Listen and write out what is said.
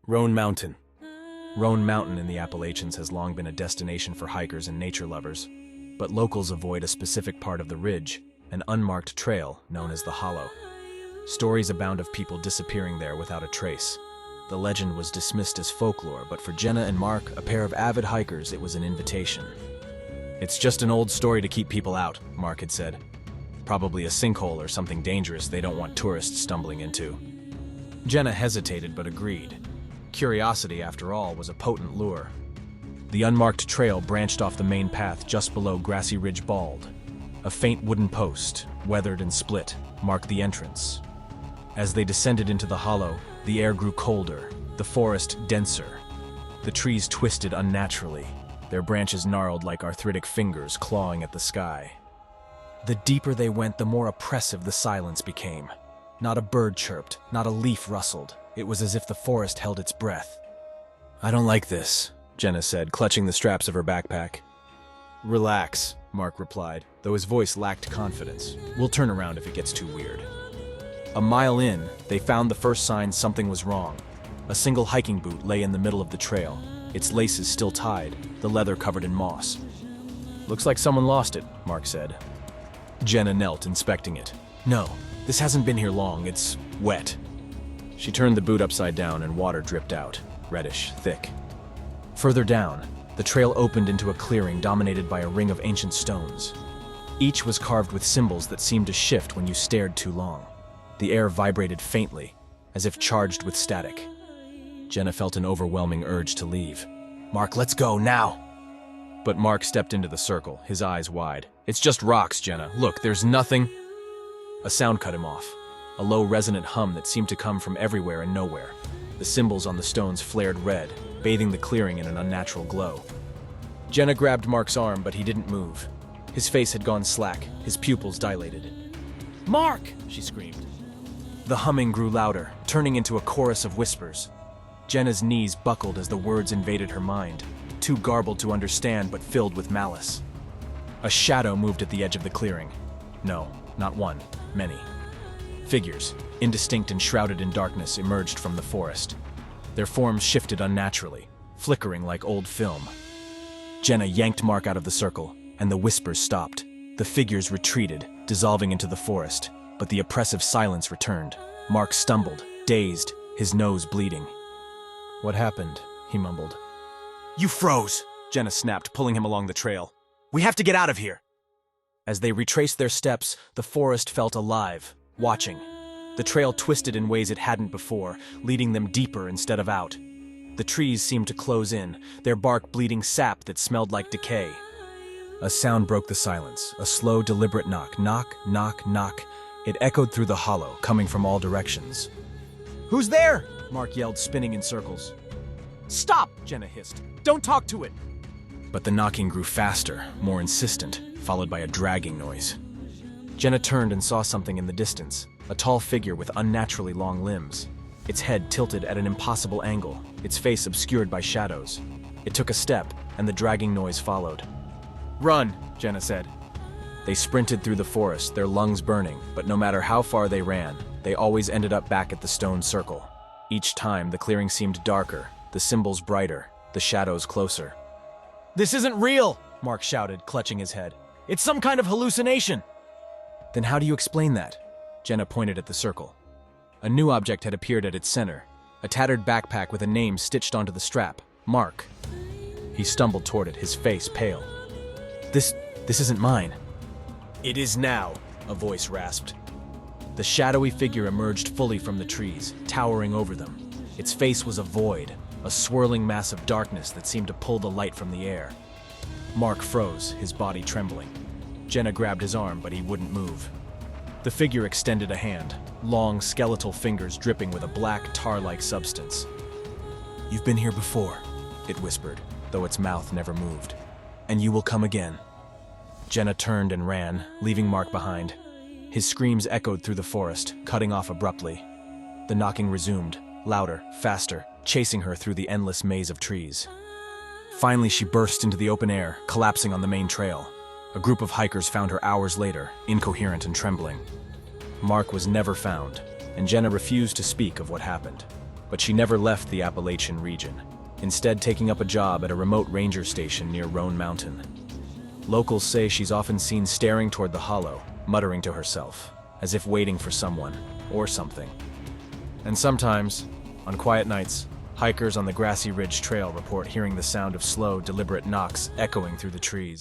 Roan Mountain. Roan Mountain in the Appalachians has long been a destination for hikers and nature lovers, but locals avoid a specific part of the ridge, an unmarked trail known as the Hollow. Stories abound of people disappearing there without a trace. The legend was dismissed as folklore, but for Jenna and Mark, a pair of avid hikers, it was an invitation. "It's just an old story to keep people out," Mark had said. "Probably a sinkhole or something dangerous they don't want tourists stumbling into." Jenna hesitated but agreed. Curiosity, after all, was a potent lure. The unmarked trail branched off the main path just below Grassy Ridge Bald. A faint wooden post, weathered and split, marked the entrance. As they descended into the hollow, the air grew colder, the forest denser. The trees twisted unnaturally, their branches gnarled like arthritic fingers clawing at the sky. The deeper they went, the more oppressive the silence became. Not a bird chirped, not a leaf rustled. It was as if the forest held its breath. "I don't like this," Jenna said, clutching the straps of her backpack. "Relax," Mark replied, though his voice lacked confidence. "We'll turn around if it gets too weird." A mile in, they found the first sign something was wrong. A single hiking boot lay in the middle of the trail, its laces still tied, the leather covered in moss. "Looks like someone lost it," Mark said. Jenna knelt, inspecting it. "No, this hasn't been here long. It's wet." She turned the boot upside down and water dripped out, reddish, thick. Further down, the trail opened into a clearing dominated by a ring of ancient stones. Each was carved with symbols that seemed to shift when you stared too long. The air vibrated faintly, as if charged with static. Jenna felt an overwhelming urge to leave. "Mark, let's go, now!" But Mark stepped into the circle, his eyes wide. "It's just rocks, Jenna. Look, there's nothing." A sound cut him off, a low resonant hum that seemed to come from everywhere and nowhere. The symbols on the stones flared red, bathing the clearing in an unnatural glow. Jenna grabbed Mark's arm, but he didn't move. His face had gone slack, his pupils dilated. "Mark!" she screamed. The humming grew louder, turning into a chorus of whispers. Jenna's knees buckled as the words invaded her mind, too garbled to understand but filled with malice. A shadow moved at the edge of the clearing. No, not one, many. Figures, indistinct and shrouded in darkness, emerged from the forest. Their forms shifted unnaturally, flickering like old film. Jenna yanked Mark out of the circle, and the whispers stopped. The figures retreated, dissolving into the forest, but the oppressive silence returned. Mark stumbled, dazed, his nose bleeding. "What happened?" he mumbled. "You froze," Jenna snapped, pulling him along the trail. "We have to get out of here." As they retraced their steps, the forest felt alive, watching. The trail twisted in ways it hadn't before, leading them deeper instead of out. The trees seemed to close in, their bark bleeding sap that smelled like decay. A sound broke the silence, a slow, deliberate knock. Knock, knock, knock. It echoed through the hollow, coming from all directions. "Who's there?" Mark yelled, spinning in circles. "Stop!" Jenna hissed. "Don't talk to it!" But the knocking grew faster, more insistent, followed by a dragging noise. Jenna turned and saw something in the distance, a tall figure with unnaturally long limbs. Its head tilted at an impossible angle, its face obscured by shadows. It took a step, and the dragging noise followed. "Run!" Jenna said. They sprinted through the forest, their lungs burning, but no matter how far they ran, they always ended up back at the stone circle. Each time, the clearing seemed darker, the symbols brighter, the shadows closer. "This isn't real!" Mark shouted, clutching his head. "It's some kind of hallucination!" "Then how do you explain that?" Jenna pointed at the circle. A new object had appeared at its center, a tattered backpack with a name stitched onto the strap, Mark. He stumbled toward it, his face pale. This isn't mine." "It is now," a voice rasped. The shadowy figure emerged fully from the trees, towering over them. Its face was a void, a swirling mass of darkness that seemed to pull the light from the air. Mark froze, his body trembling. Jenna grabbed his arm, but he wouldn't move. The figure extended a hand, long skeletal fingers dripping with a black tar-like substance. "You've been here before," it whispered, though its mouth never moved. "And you will come again." Jenna turned and ran, leaving Mark behind. His screams echoed through the forest, cutting off abruptly. The knocking resumed, louder, faster, chasing her through the endless maze of trees. Finally, she burst into the open air, collapsing on the main trail. A group of hikers found her hours later, incoherent and trembling. Mark was never found, and Jenna refused to speak of what happened. but she never left the Appalachian region, instead taking up a job at a remote ranger station near Roan Mountain. Locals say she's often seen staring toward the hollow, muttering to herself, as if waiting for someone or something. And sometimes, on quiet nights, hikers on the grassy ridge trail report hearing the sound of slow, deliberate knocks echoing through the trees.